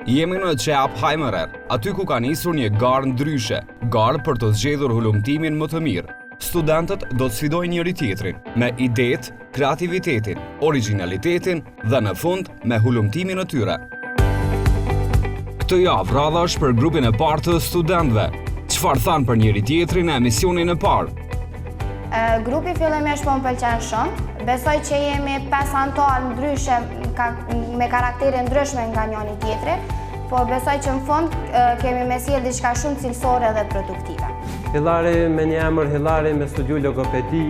Jemi në Qeap Hajmërer, aty ku ka nisur një garë ndryshe, garë për të zgjedhur hulumtimin më të mirë. Studentët do të sfidojnë njëri tjetrin me idetë, kreativitetin, originalitetin dhe në fund me hulumtimin e tyre. Këtë javë radha është për grupin e parë të studentëve. Çfarë thanë për njëri tjetrin në emisionin e parë? Grupi fillimisht po më pëlqen shumë. Besoj që jemi 5 anëtar ndryshe me karaktere ndryshme nga njëri tjetri, po besoj që në fund kemi me sjellë diçka shumë cilësore dhe produktive. Hillari me një emër Hillari me studiu logopedi,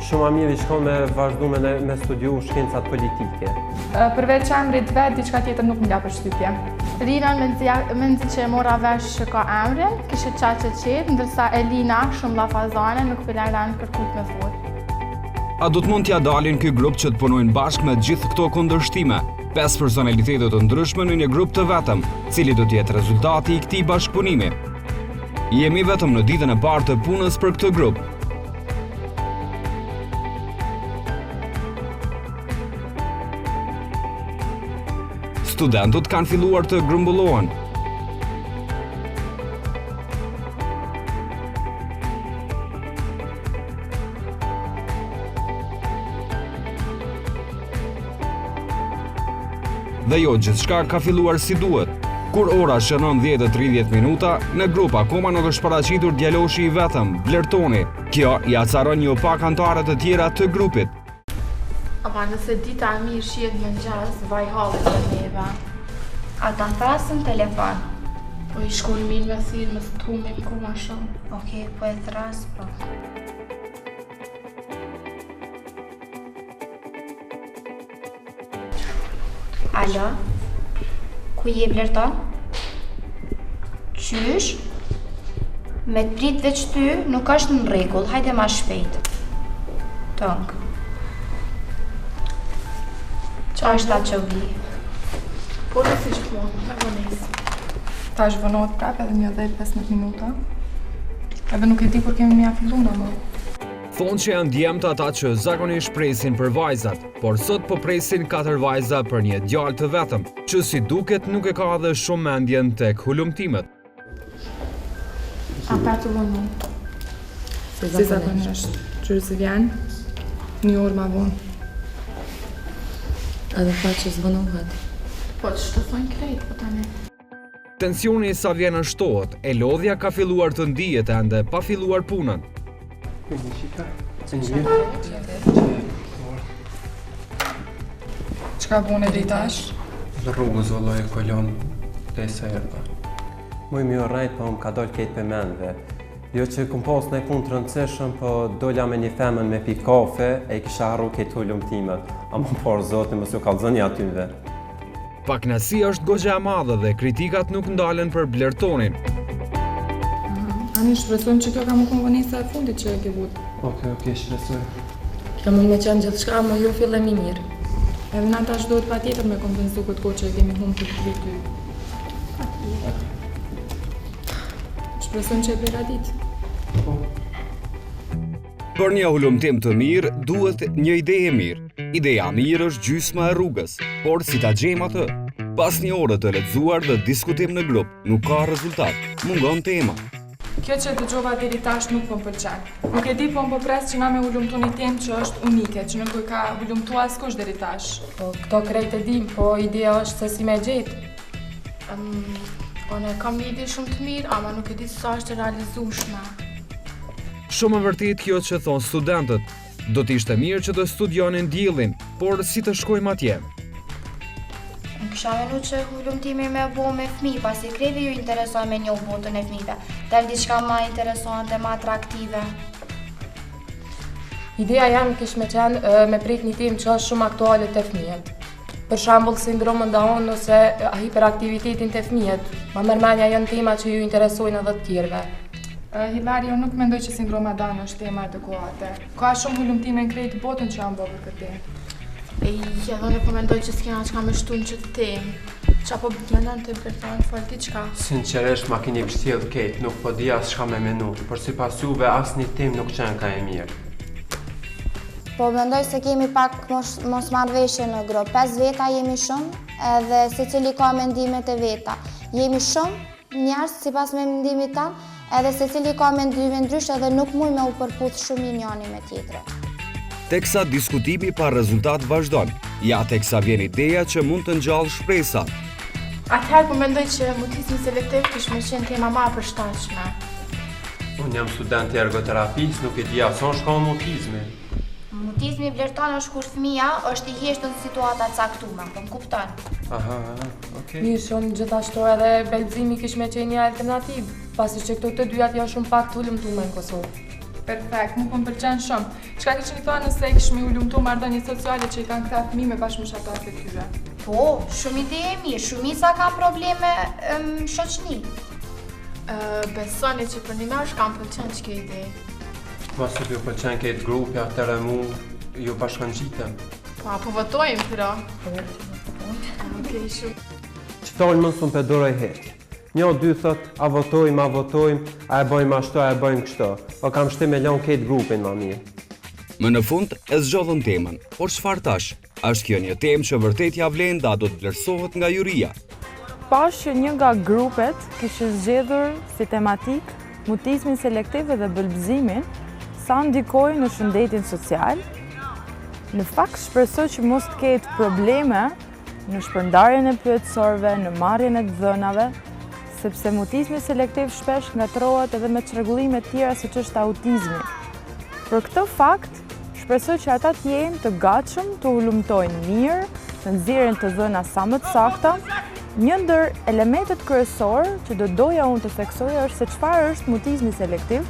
shumë mirë i shkon me vazhdu me studiu shkencat politike. Përveç emrit vet, diçka tjetër nuk më la përshtypje. Rina me nxit që e mora vesh që ka emrin, kishte çaqe qetë, ndërsa Elina shumë llafazane, nuk filaran kërkut me fort. A do të mund t'ja dalin ky grup që të punojnë bashkë me gjithë këto kundërshtima? 5 personalitetet të ndryshme në një grup të vetëm, cili do t'jetë rezultati i këtij bashkëpunimi. Jemi vetëm në ditën e parë të punës për këtë grup. Studentët kanë filluar të grumbullohen. Dhe jo gjithçka ka filluar si duhet. Kur ora shënon 10:30 minuta, në grup akoma nuk është paraqitur djaloshi i vetëm, Blertoni. Kjo i acaron një pak anëtarë të tjera të grupit. Ama nëse dita e mirë shihet në mëngjes, vaj hallet e neve. Ata thasën telefon. Po i shkon mirë me thirr, me thumim ku ma shumë. Okej, po e thras po. Alo? Ku je Blerton? Qysh? Me të prit veç ty nuk është në rregull, hajde ma shpejt. Tonk. Qa është ta që vi? Po në si gjithmonë, me vones. Ta është vonohet prap edhe një 10-15 minuta. Edhe nuk e di kur kemi mja fillu në më. Thonë që janë djemtë ata që zakonisht presin për vajzat, por sot po presin 4 vajza për një djalë të vetëm, që si duket nuk e ka edhe shumë mendjen tek hulumtimet. A pa të vonu? Si zakonisht. Qërë si vjen, një orë ma vonë. Edhe pa që zvonohet. Po që të thonë krejt, po tani. Tensioni sa vjen shtohet, e lodhja ka filluar të ndihet ende pa filluar punën. Qka bune dhe i tash? Në rrugë zolloj e kolon dhe se erda. Muj mi orrejt, po më ka dollë kejt për mendve. Jo që këm pas në punë të rëndësishëm, po dollja me një femën me pi kafe e i kisha arru kejt hulumtimet. A më por zotin, mësë ju kalzoni atyve. Pakënaqësia është goxha e madhe dhe kritikat nuk ndalen për Blertonin. Ani shpresojmë që kjo ka më konvenisa e fundit që e ke vut. Okej, shpresoj. Kjo mund me qenë gjithçka, më ju fillem i mirë. Edhe na tash duhet patjetër me kompensu këtë kohë që e kemi humbur të vitë. Shpresojmë që e përgatit. Për një hulumtim të mirë, duhet një ide e mirë. Ideja mirë është gjysma e rrugës, por si ta gjejmë atë? Pas një ore të lehtësuar dhe diskutim në grup, nuk ka rezultat, mungon tema. Kjo që dëgjova deri tash nuk po më pëlqen. Nuk e di po më pres që na me hulumtu një temë që është unike, që nuk e ka hulumtu askush deri tash. Po këto krejt e dim, po ideja është se si me gjetë. Unë kam një ide shumë të mirë, ama nuk e di sa është e realizueshme. Shumë e vërtet kjo që thonë studentët. Do t'ishte mirë që të studionin diellin, por si të shkojmë atje? Në kisha menu që hulumtimi me bo me fmi, pasi krevi ju interesohen me njohë botën e fmive, del diçka ma interesante, ma atraktive. Ideja jam kish me qenë me prit një temë që është shumë aktuale të fëmijët. Për shembull sindromën Down ose hiperaktivitetin të fëmijët. Ma mërmenja janë tema që ju interesojnë edhe të tjerëve. Hillari, unë nuk mendoj që sindroma Down është tema adekuate. Ka shumë hulumtime në krejt botën që janë bërë për këtë. Edhe unë po mendoj që s'kena qka me shtu në që të temë. Qa po mendon të Blerton, fol ti qka? Sinqeresht ma keni pështjellë kejt, nuk po di as shka me menu, për si pas juve as një tim nuk qenë ka e mirë. Po mendoj se kemi pak mos marrëveshje në grup. 5 veta jemi shumë, edhe secili ka mendimet e veta. Jemi shumë njerëz sipas mendimit tan, edhe secili ka mendime ndryshe dhe nuk mund me u përputh shumë njëri me tjetrin. Teksa diskutimi pa rezultat vazhdon, ja teksa vjen ideja që mund të ngjall shpresa. Atëherë po mendoj që mutizmi selektiv kishte më qenë tema më e përshtatshme. Unë jam student i ergoterapisë, nuk e di ason shka mutizmi. Mutizmi vlerëton është kur fëmia është i heshtur në situata të caktuara, po më kupton? Aha, okay. Mirë shumë, gjithashtu edhe belgzimi kish me qenë një alternativë, pasi që këto të dyjat janë shumë pak të ulëmtume në Kosovë. Perfekt, mu po më pëlqen shumë. Çka kishni thënë nëse kishmi ulumtu marrëdhënie sociale që i kanë këta fëmijë me bashkëmoshatarët e tyre? Po, shumë ide e mirë, shumica kanë probleme në shoqni. Besoni që për një marrë kam pëlqen që ke ide. Masë ju pëlqen këtë grupi, atëre mu ju bashkëngjitem. Po votojmë, pra. Okej, shumë. Qëtallë mënë së më pedore i heqë. Një o dy thot, a votojmë, a e bojmë ashtu, a e bojmë kështu. O kam shti me lanë këtë grupin ma mirë. Më në fund e zgjodhën temën, por çfarë tash? Është kjo një temë që vërtet ja vlen da do të vlerësohet nga juria. Pash që një nga grupet kishte zgjedhur si tematik mutizmin selektiv dhe bëlbëzimin, sa ndikojnë në shëndetin social. Në fakt shpresoj që mos të ketë probleme në shpërndarjen e pyetësorëve, në marrjen e dhënave, sepse mutizmi selektiv shpesh ngatrohet edhe me çrregullime të tjera siç është autizmi. Për këtë fakt, shpresoj që ata të jenë të gatshëm të ulumtojnë mirë, të nxjerrin të dhëna sa më të sakta. Një ndër elementet kryesor që do doja unë të theksoja është se çfarë është mutizmi selektiv.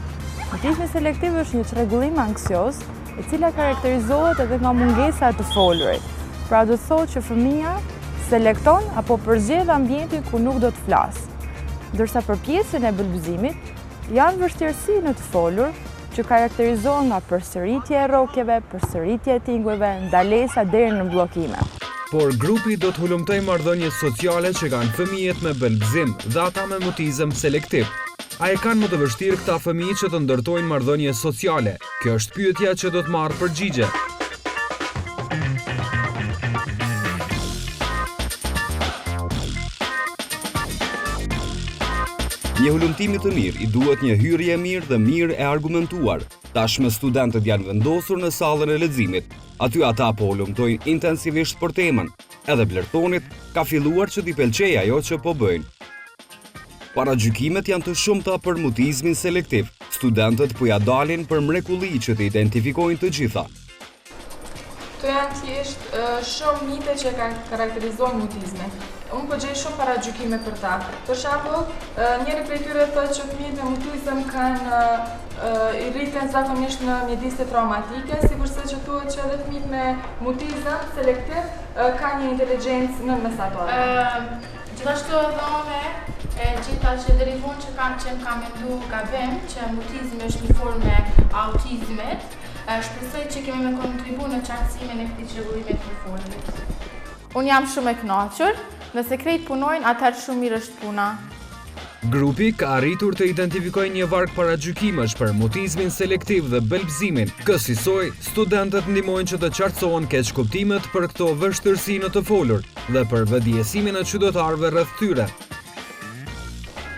Mutizmi selektiv është një çrregullim anksioz, e cila karakterizohet edhe nga mungesa e të folurit. Pra do thotë që fëmia selekton apo përzgjedh ambientin ku nuk do të flasë. Ndërsa për pjesën e bëlbëzimit, janë vështirësi në të folur, që karakterizohen nga përsëritje e rrokjeve, përsëritje e tingujve, ndalesa deri në bllokime. Por grupi do të hulumtoj marrëdhëniet sociale që kanë fëmijët me bëlbëzim dhe ata me mutizëm selektiv. A e kanë më të vështirë këta fëmijë që të ndërtojnë marrëdhënie sociale? Kjo është pyetja që do të marrë përgjigje. Një hulumtimi të mirë i duhet një hyrje e mirë dhe mirë e argumentuar. Tashmë studentët janë vendosur në sallën e leximit. Aty ata po hulumtojnë intensivisht për temën. Edhe vlerëtonit ka filluar që t'i pëlqejë ajo që po bëjnë. Paragjykimet janë të shumta për mutizmin selektiv. Studentët po ja dalin për mrekulli që të identifikojnë të gjitha. Këto janë thjesht shumë mite që karakterizojnë mutizmin. Unë po gjej shumë paragjykime për ta. Për shembull, njëri prej tyre thotë që fëmijët me mutizëm kanë i rriten zakonisht në mjedise traumatike, sikurse që thuhet që edhe fëmijët me mutizëm selektiv kanë një inteligjencë nënmesatare. Gjithashtu edhe unë e gjeta që deri vonë që kam mendu gabim që mutizmi është një formë e autizmit. Shpresoj që kemi me kontribu në qartësimin e këtij çrregullimi të folurit. Unë jam shumë e kënaqur, nëse krejt punojnë, atëherë shumë mirë është puna. Grupi ka arritur të identifikojë një varg paragjykimesh për mutizmin selektiv dhe bëlbëzimin. Kësaj, studentët ndihmojnë që të qartësohen keqkuptimet për këto vështirësi në të folur dhe për vetëdijesimin e qytetarëve rreth tyre.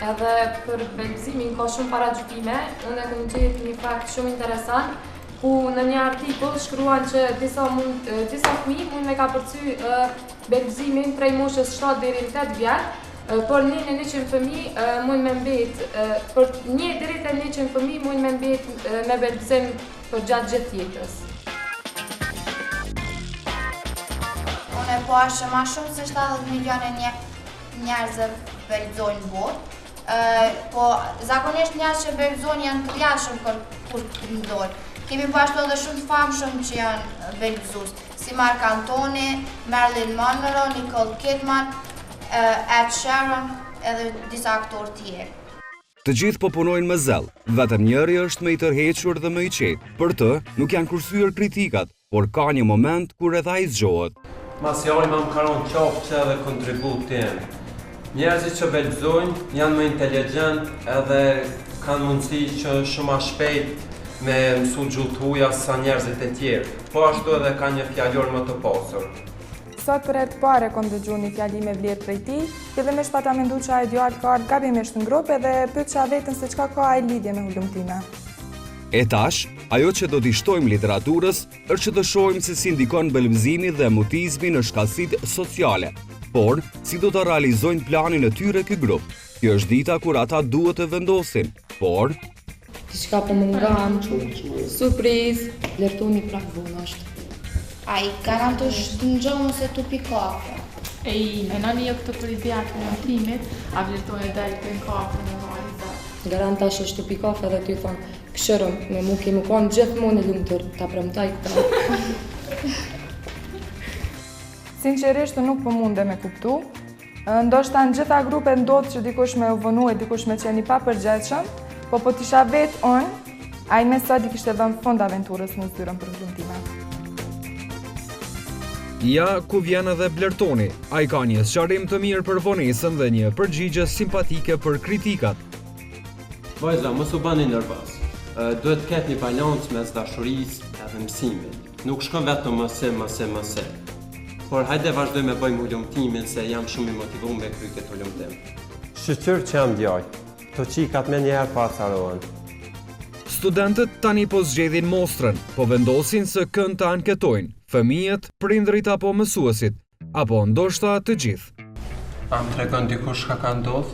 Edhe për bëlbëzimin ka shumë paragjykime, unë kam gjetur një fakt shumë interesant, ku në një artikull shkruan që disa fëmijë mund me ka përcy bëlbëzimin prej moshës 7 deri në 8 vjet, por një në 100 fëmijë mund me mbet, për 1 deri te 100 fëmijë mund me mbet me bëlbëzim për gjatë gjithë jetës. Unë po ashtë ma shumë se 70 milione njerëzë bëlbëzojnë botë, po zakonisht njerëz që bëlbëzojnë janë të jashëm kur të ndorë. Kemi po ashtu edhe shumë të famshëm që janë bëlbëzues, si Mark Antony, Marilyn Monroe, Nicole Kidman, Ed Sheeran, edhe disa aktorë tjerë. Të gjithë po punojnë me zell, vetëm njëri është më i tërhequr dhe më i qetë. Për të, nuk janë kursyer kritikat, por ka një moment kur edhe ai zgjohet. Masjali më karon qoftë edhe kontributin. Njerëzit që bëlbëzojnë janë më inteligjent edhe kanë mundësi që shumë ma shpejt me mësu gjullë të huja sa njerëzit e tjerë, po ashtu edhe ka një fjallor më të pasur. Sot për herë të parë kom dëgjuar një fjali me vlerë prej tij, fillimisht pata mendu që ai djalë ka ardhur gabimisht në grupë dhe pyetja veten se çka ka ai lidhje me hulumtime. E tash, ajo që do t'i shtojmë literaturës është që të shohim se si ndikon belbëzimi dhe mutizmi në shkallësitë sociale, por si do të realizojnë planin e tyre ky grup. Kjo është dita kur ata duhet të vendosin, por Diçka po mungan, surprizë, Blertoni prap vonë është. Ai garantisht në gjohën se tu pi kafe. E nani jo këtë për ideja të hulumtimit, a Blertoni del të në kafe në vajza. Garant tash është të pi kafe dhe ty thonë, këshërëm, me mu kemi konë gjithmonë e lumtur, ta premtaj këta. Sinqerisht nuk po munde me kuptu. Ndoshta në gjitha grupe ndodh që dikush me u vënu e dikush me qenë i papërgjegjshëm, po t'isha vetë unë, ai me sot i kishte dhënë fund aventurës në zyrën për hulumtime. ja ku vjen edhe Blertoni. Ai ka një sqarim të mirë për vonesën dhe një përgjigje simpatike për kritikat. Vajza, mos u bani nervoz. Duhet të ketë një balancë mes dashurisë edhe mësimit. Nuk shkon vetëm mëse. Por hajde vazhdojmë me bëjmë hulumtimin se jam shumë i motivuar me kry këtë hulumtim. Shqyr që jam djallë, të qikat me njerë pa carohen. Studentët tani po zgjedhin mostrën, po vendosin se kënd të anketojnë, fëmijët, prindrit apo mësuesit, apo ndoshta të gjithë. A më tregon dikush ka ndodhë?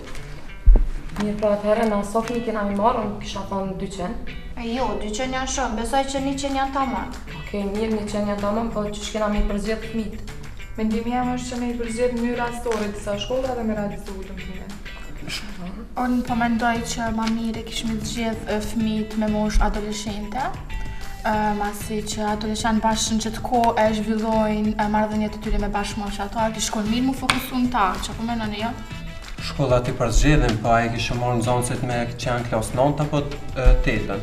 Mirë pra atëherë, na sa fëmijë kena mi marrë, unë kisha thonë 200. Jo, 200 janë shumë, besoj që 100 janë tamam. Okej, mirë 100 janë tamam, po që shkena mi përzgjedh fëmijët. Mendimi jam është që me i përzgjedh në mënyrë rastore disa shkolla dhe me realizu hulumtimin. Unë po mendoj që ma mirë kishim zgjedh fëmijët me moshë adoleshente, masi që adoleshentë bashkë në qëtë kohë e zhvillojnë marrëdhëniet e tyre me bashkëmoshë, ato ti shkojnë mirë mu fokusu në ta, që po menoni jo? Shkolla ti përzgjedhin, po ai kishte marrë nxënësit me që janë klasë 9 apo 8-ën.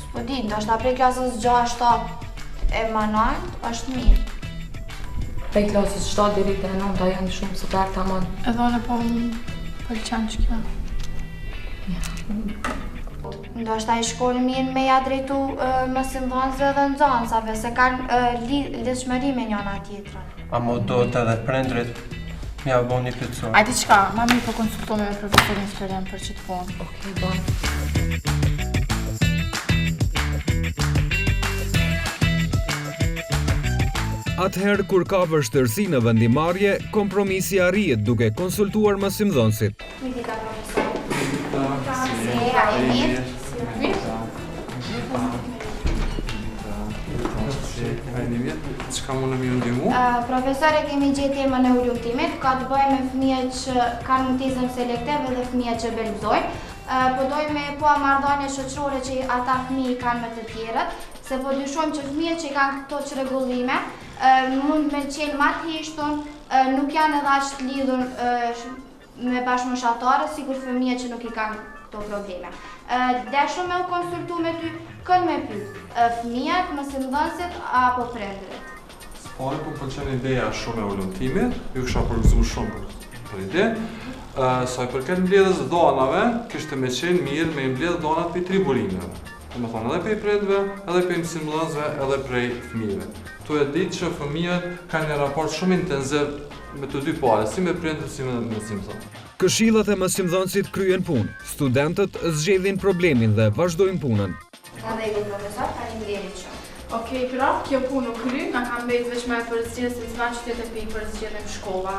S'po di, ndoshta prej klasës 6-7 e manalt është mirë. Prej klasës 7 deri te 9 janë shumë super tamam. Edhe unë po pëlqen që kjo. Ndoshta i shkollë mirë me ja drejtu mësimdhënësve dhe nxënësave, se kanë lidhshmëri me njëna tjetrën. A mo do të edhe prindrit mja bo një pyetësor. A di qka, ma mirë po konsultome me profesorin Florian për që të punë. Okej, bon. Atëherë kur ka vështirësi në vendimarrje, kompromisi arrihet duke konsultuar mësimdhënësit. Mirë, profesor. Si, a e mirë? Çka mund të më ndihmu? Profesore, kemi gjetë temën e hulumtimit, ka të bëjë me fëmijët që kanë mutizëm selektiv dhe fëmijët që belbëzojnë. Po dojmë me po marrëdhënie shoqërore që ata fëmijë kanë me të tjerët, se po dyshojmë që fëmijët që kanë këto çrregullime mund me qenë ma të hishtun, nuk janë edhe aq të lidhur me bashkëmoshëtarë, sikur fëmijët që nuk i kanë këto probleme. Deshëm me u konsultu me ty, kënë me pyet, fëmijët, mësimdhënësit apo prindërit? Pare po pëlqen ideja shumë e hulumtimit, ju kisha përgëzuar shumë për ide. Sa i përket mbledhjes dhonave, kishte me qenë mirë me mbledh dhonat për tribulinëve. Me thonë edhe prej prindve, edhe prej mësimdhënësve, edhe prej fëmijëve. Tu e ditë që fëmijët kanë një raport shumë intenziv me të dy palët, si me prindët, si me mësimdhënësit. Këshillat e mësimdhënësit kryen punë, studentët zgjedhin problemin dhe vazhdojnë punën. Edhe ju profesor, faleminderit shumë. Okej, pra, kjo punë u kry, nga kam bejt veç me përzgjedh se s'na qytet e pi përzgjedhim shkolla.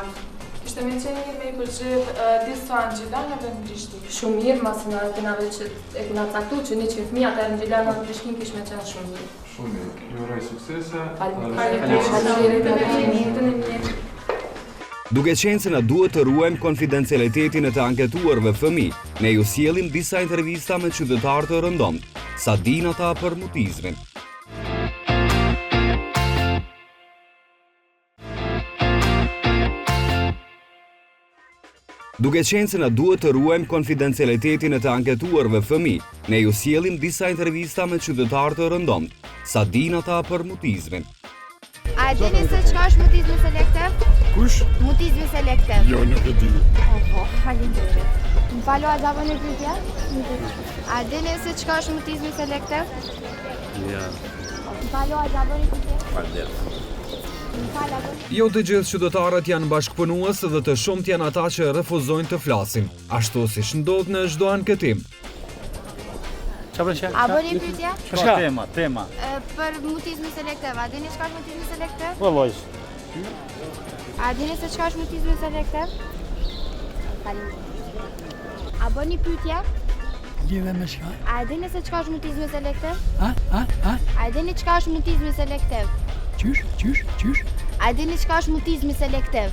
Kishte me qenë mirë me i përzgjedh disa në Gjilan edhe në Prishtinë. Shumë mirë, masi na kinave që e kina caktu që 100 fëmijë atëherë në Gjilan në Prishtinë kish me qenë shumë mirë. Shumë mirë. Ju uroj suksese. Faleminderit. Duke qenë se na duhet të ruajmë konfidencialitetin e të anketuarve fëmijë, ne ju sjellim disa intervista me qytetarë të rëndomtë, sa din ata për mutizmin. Duke qenë se na duhet të ruajmë konfidencialitetin e të anketuarve fëmijë, ne ju sjellim disa intervista me qytetarë të rëndomtë, sa din ata për mutizmin. A dini se çka është mutizmi selektiv? Kush? Mutizmi selektiv. Jo, nuk e di. Po, faleminderit. Më falo, a gjabën e pyetja? A dini se çka është mutizmi selektiv? Ja, Më falo, a gjabën e pyetja? faleminderit. Jo të gjithë qytetarët janë bashkëpunues dhe të shumt janë ata që refuzojnë të flasin, ashtu siç ndodh në çdo anketim. A bëni pyetje? Tema. Për mutizmin selektiv, a dini çka është mutizmi selektiv? Po lojsh. A dini se çka është mutizmi selektiv? A bëni pyetje? Lidhe me çka? A dini se çka është mutizmi selektiv? A? A dini çka është mutizmi selektiv? Qysh? A dini çka është mutizmi selektiv?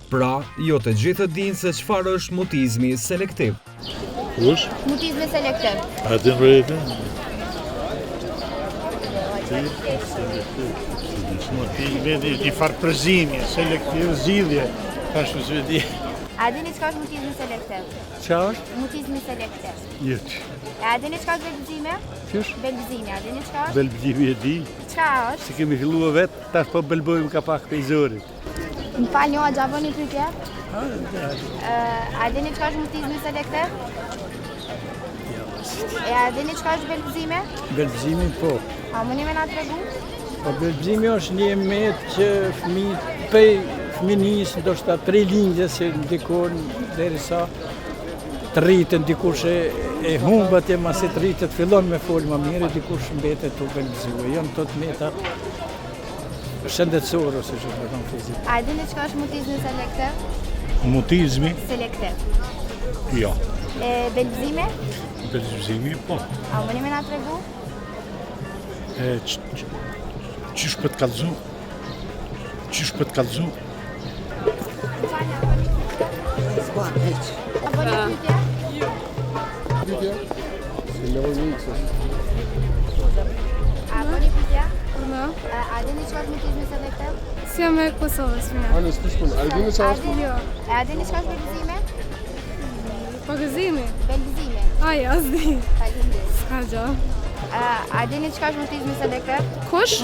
Pra, jo të gjithë dinë se çfarë është mutizmi selektiv. Kush? Mutizmi selektiv. A të në rejtë? Mutizmi i farpërzimi, selektiv, zgjidhje, ashtu si di. A dini çka është mutizmi selektiv? Ç'a është? Mutizmi selektiv. Jetë. A dini çka është belgëzimi? Qysh? Belgëzimi, a dini çka është? Belbëzimi e di. Çka është? Si kemi filluar vetë, tash po belbojmë ka pak pejzorit. Më falni, a gja bëni pyetje? A dini çka është mutizmi selektiv? E a dini çka është belgëzimi? Belbëzimi po. A mundi me na tregu? Po belbëzimi është një met që fëminis, ndoshta 3 lindje se ndikon derisa të rritën, dikush e humbat e masi të rritët fillon me folë më mirë, dikush mbetet të belgëzue. Janë të meta shëndetësore, ose që me thonë fizik. A dini çka është mutizmi selektiv? Mutizmi? Selektiv. Jo. E belgëzimi? Belgëzimi, po. A mundi me na tregu? Qysh për të kallëzu? A bëni pyetje? A bëni pyetje? A dini çka është mutizmi selektiv? Si jam e Kosovës, më. A dini çka është? Jo. A dini çka është belgëzimi? Pagëzimi? Belgëzimi. Ai, asdi. Faleminderit. Ska gjë. A dini çka është mutizmi selektiv? Kush?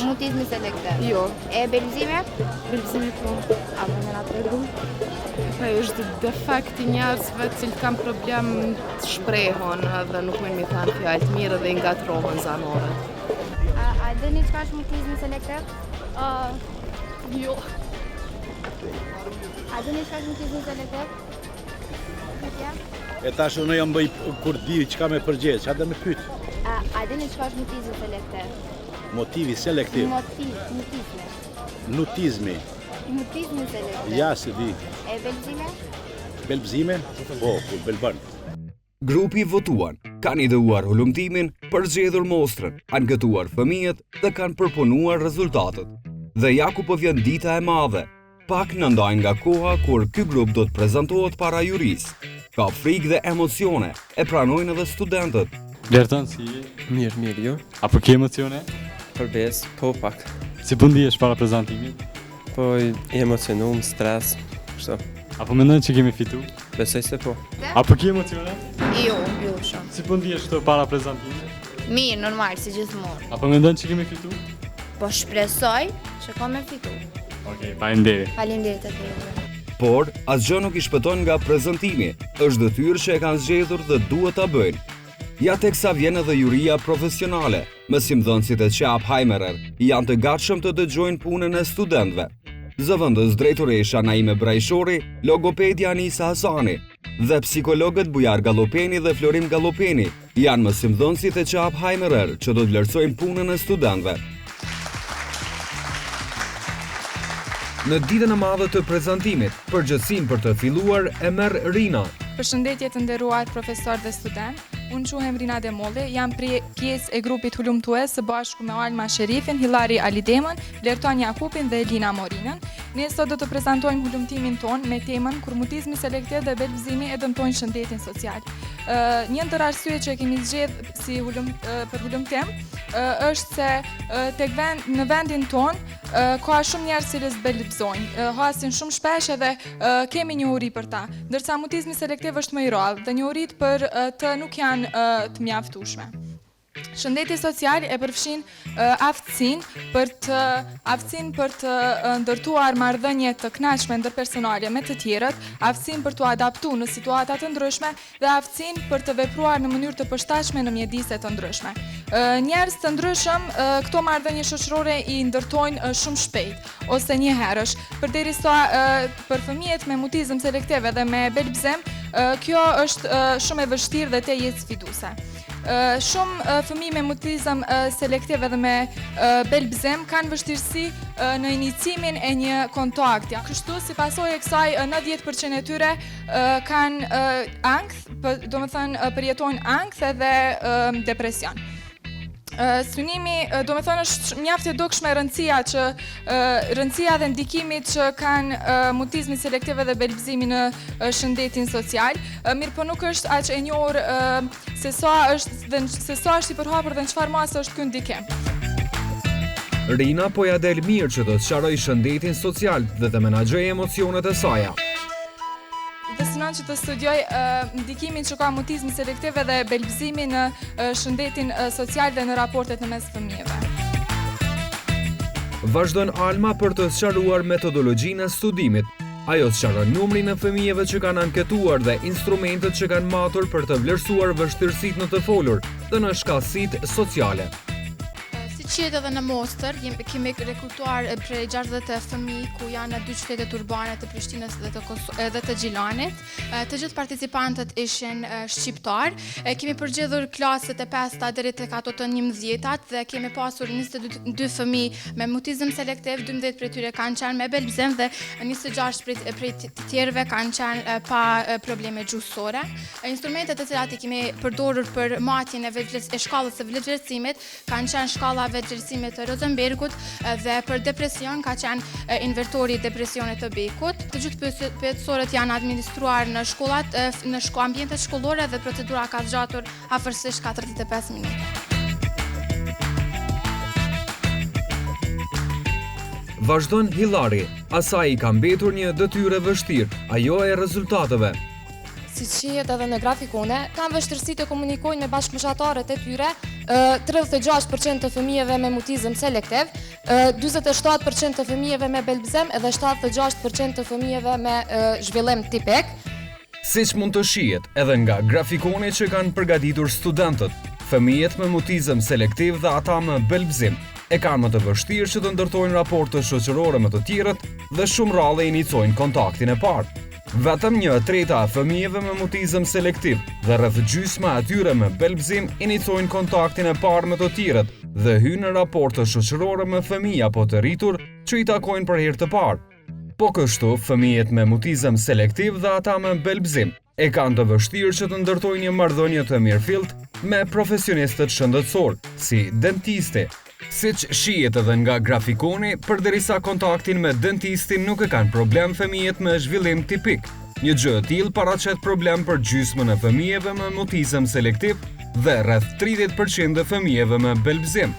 Mutizmi selektiv. Jo. E belgëzimi? Belgëzimi po. A më na tregu? Po është defekt i njerëzve të cilët kanë problem të shprehon dhe nuk mund mi thënë fjalë të mirë dhe i ngatrohen zanorët. A dini çka është mutizmi selektiv? Jo. A dini çka është mutizmi selektiv? Pyetja? E tash unë jam bëj kur di çka me përgjigj, çfarë do më pyet? A dini çka është mutizmi selektiv? Motivi selektiv. Mutizmi. Nutizmi. Selektiv. Ja, se di. E belgëzime? Belbëzime? Po, belban. Grupi votuan, kanë ideuar hulumtimin, përgjedhur mostrën, ankëtuar fëmijët dhe kanë përpunuar rezultatet. Dhe ja ku po vjen dita e madhe, pak në ndaj nga koha kur ky grup do të prezantohet para juris. Ka frikë dhe emocione, e pranojnë edhe studentët. Lerton, si je? Mirë, jo. Apo ke emocione? Përbes, po pak. Si po ndihesh para prezantimit? Po i emocionum, stres, kështu. Apo mendon që kemi fitu? Besoj se po. Apo ke emocione? Jo, shumë. Si po ndihesh këto para prezantimit? Mirë, normal, si gjithmonë. Apo mendon që kemi fitu? Po shpresoj që kam me fitu. Okej, faleminderit. Faleminderit atë. Por, asgjë nuk i shpëton nga prezantimi, është detyrë që e kanë zgjedhur dhe duhet ta bëjnë. Ja teksa vjen edhe juria profesionale, mësimdhënësit e qap Heimerer janë të gatshëm të dëgjojnë punën e studentëve. Zëvendës drejtoresha Naime Brajshori, logopedja Anisa Hasani dhe psikologët Bujar Gallopeni dhe Florim Gallopeni janë mësimdhënësit e qap Heimerer që do të vlerësojnë punën e studentëve. Në ditën e madhe të prezantimit, përgjithësinë për të filluar e merr Rina. Përshëndetje të nderuar profesor dhe student. Unë quhem Rina Demolli, jam pjesë e grupit hulumtues së bashku me Alma Sherifin, Hilari Alidemën, Lerton Jakupin dhe Elina Morinën. Ne sot do të prezantojmë hulumtimin ton me temën kur mutizmi selektiv dhe belgëzimi e dëmtojnë shëndetin social. Një ndër arsyet që kemi zgjedhur si për hulumtim është se në vendin ton ka shumë njerëz që belgëzojnë, hasin shumë shpesh edhe kemi njohuri për ta, ndërsa mutizmi selektiv është më i rrallë dhe njohuritë për të nuk janë të mjaftueshme. Shëndeti social e përfshin aftësinë për të ndërtuar marrëdhënie të kënaqshme ndërpersonale me të tjerët, aftësinë për të adaptuar në situata të ndryshme dhe aftësinë për të vepruar në mënyrë të përshtatshme në mjedise të ndryshme. Njerëz të ndryshëm këto marrëdhënie shoqërore i ndërtojnë shumë shpejt ose një herësh, përderisa për fëmijët me mutizëm selektiv dhe me belbzim, kjo është shumë e vështirë dhe te jetë sfiduese. Shumë fëmijë me mutizëm selektiv dhe me belbzim kanë vështirësi në inicimin e një kontakti. Kështu, si pasojë e kësaj, 90% e tyre kanë ankth, domethënë përjetojnë ankth edhe depresion. Synimi, do me thënë, është mjaft e dukshme rëndësia dhe ndikimit që kanë mutizmi selektiv dhe belbzimi në shëndetin social, mirë po nuk është aq e njohur se sa është i përhapur dhe në çfarë mase është ky ndikim. Rina po ja del mirë që të sqaroj shëndetin social dhe të menaxhojë emocionet e saja. Dëshiron që të studioj ndikimin që ka mutizmi selektiv dhe belbzimi në shëndetin social dhe në raportet në mes fëmijëve. Vazhdon Alma për të sqaruar metodologjinë e studimit. Ajo sqaron numrin e fëmijëve që kanë anketuar dhe instrumentet që kanë matur për të vlerësuar vështirësitë në të folur dhe në shkallësitë sociale. Qetë edhe në Mostër, kemi rekrutuar prej 60 fëmijë ku janë në 2 qytetet urbane të Prishtinës dhe të Gjilanit. Të gjithë participantët ishin shqiptar. Kemi përgjithur klaset e 5-ta deri tek ato të 11-tat dhe kemi pasur 22 fëmijë me mutizëm selektiv, 12 prej tyre kanë qenë me belbzim dhe 26 prej të tjerëve kanë qenë pa probleme gjuhësore. Instrumentet të cilat i kemi përdorur për matjen e shkallës së vlerësimit kanë qenë shkalla vlerësimit të Rosenbergut dhe për depresion ka qenë invertori i depresionit të Bekut. Të gjithë pyetësorët janë administruar në shkollat, në ambientet shkollore dhe procedura ka zgjatur afërsisht 45 minuta. Vazhdon Hilari, asaj i ka mbetur një detyrë vështirë, ajo e rezultateve. Si qihet edhe në grafikone, kanë vështirësi të komunikojnë me bashkëmoshatarët e tyre, 36% të fëmijëve me mutizëm selektiv, 47% të fëmijëve me belbzim edhe 76% të fëmijëve me zhvillim tipik. Siç mund të shihet edhe nga grafikoni që kanë përgatitur studentët, fëmijët me mutizëm selektiv dhe ata me belbzim e kanë më të vështirë që të ndërtojnë raporte shoqërore me të tjerët dhe shumë rrallë inicojnë kontaktin e parë. Vetëm 1/3 e fëmijëve me mutizëm selektiv dhe rreth gjysma atyre me belbzim inicojnë kontaktin e parë me të tjerët dhe hynë në raporte shoqërore me fëmijë apo të rritur që i takojnë për herë të parë. Po kështu, fëmijët me mutizëm selektiv dhe ata me belbzim e kanë të vështirë që të ndërtojnë një marrëdhënie të mirëfillt me profesionistët shëndetësor, si dentisti. Siç shihet edhe nga grafikoni, përderisa kontaktin me dentistin nuk e kanë problem fëmijët me zhvillim tipik. Një gjë e tillë paraqet problem për gjysmën e fëmijëve me mutizëm selektiv dhe rreth 30% e fëmijëve me belbzim.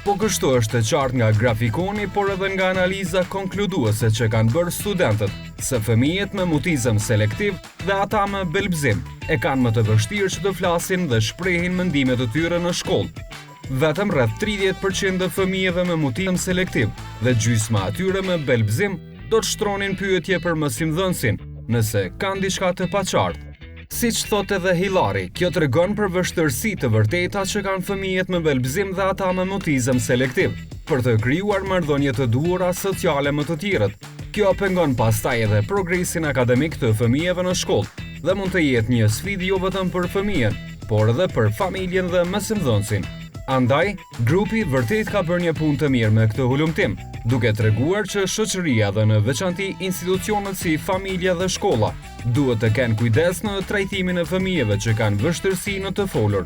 Po kështu është e qartë nga grafikoni, por edhe nga analiza konkluduese që kanë bërë studentët, se fëmijët me mutizëm selektiv dhe ata me belbzim e kanë më të vështirë që të flasin dhe shprehin mendimet e tyre në shkollë. Vetëm rreth 30% e fëmijëve me mutizëm selektiv dhe gjysma atyre me belbzim do të shtronin pyetje për mësimdhënësin, nëse kanë diçka të paqartë. Siç thotë edhe Hilari, kjo tregon për vështirësi të vërteta që kanë fëmijët me belbzim dhe ata me mutizëm selektiv, për të krijuar marrëdhënie të duhura sociale me të tjerët. Kjo pengon pastaj edhe progresin akademik të fëmijëve në shkollë dhe mund të jetë një sfidë jo vetëm për fëmijën, por edhe për familjen dhe mësimdhënësin. Andaj, grupi vërtet ka bërë një punë të mirë me këtë hulumtim, duke treguar që shoqëria dhe në veçanti institucionet si familja dhe shkolla duhet të kenë kujdes në trajtimin e fëmijëve që kanë vështirësi në të folur.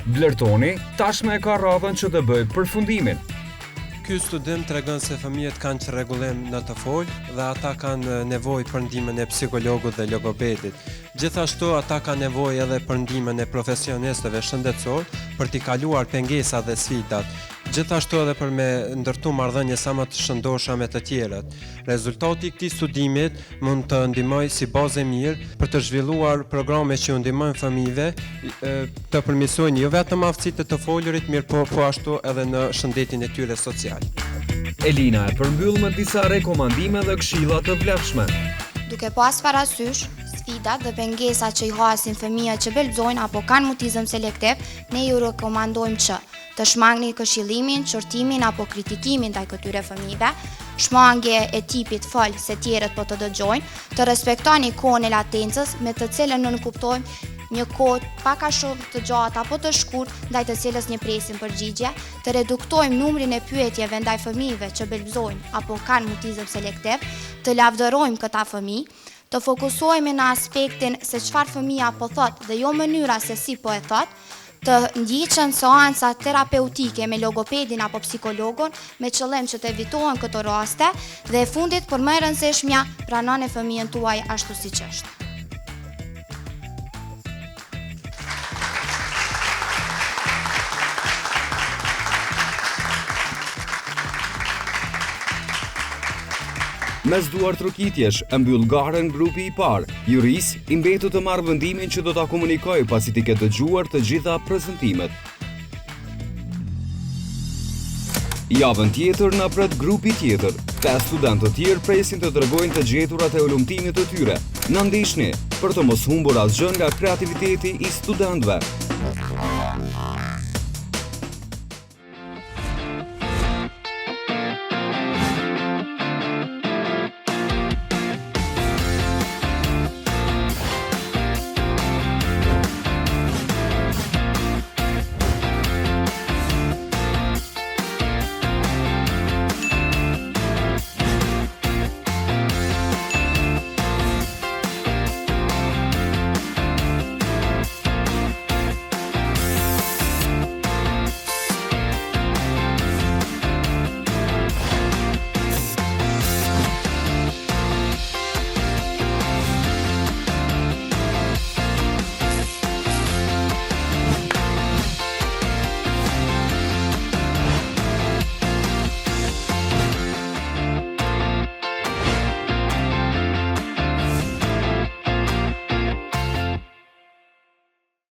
Vlertoni tashme ka radhën që të bëjë përfundimin. Ky studim tregon se fëmijët kanë çrregullim në të folë dhe ata kanë nevojë për ndihmën e psikologut dhe logopedit. Gjithashtu ata kanë nevojë edhe për ndihmën e profesionistëve shëndetësor për t'i kaluar pengesat dhe sfidat. Gjithashtu edhe për me ndërtu marrëdhënie sa më të shëndosha me të tjerët. Rezultati i këtij studimit mund të ndihmojë si bazë e mirë për të zhvilluar programe që ndihmojnë fëmijëve të përmirësojnë jo vetëm aftësitë të folurit, mirë po ashtu edhe në shëndetin e tyre social. Elina e përmbyll me disa rekomandime dhe këshilla të vlefshme. Duke pas parasysh sfidat dhe pengesat që i hasin fëmijët që belbzojnë apo kanë mutizëm selektiv, ne ju rekomandojmë që të shmangni këshillimin, çortimin apo kritikimin ndaj këtyre fëmijëve, shmangje e tipit fol se tjerët po të dëgjojnë, të respektoni kohën e latencës me të cilën nënkuptojmë një kohë pak a shumë të gjatë apo të shkurt ndaj të cilës një presim përgjigje, të reduktojmë numrin e pyetjeve ndaj fëmijëve që belbzojnë apo kanë mutizëm selektiv, të lavdërojmë këta fëmijë, të fokusohemi në aspektin se çfarë fëmia po thot dhe jo mënyra se si po e thot, të ndjiqen seanca terapeutike me logopedin apo psikologun me qëllim që të evitohen këto raste dhe e fundit për më e rëndësishmja pranoni fëmijën tuaj ashtu siç është. Mes duar trokitjesh, mbyll garën grupi i parë. Juris i mbetur të marrë vendimin që do ta komunikojë pasi ti ketë dëgjuar të gjitha prezantimet. Javën tjetër na pret grupi tjetër. 5 studentë të tjerë presin të tregojnë të gjeturat e ulëmtimit të tyre. Na ndiqni për të mos humbur asgjë nga kreativiteti i studentëve.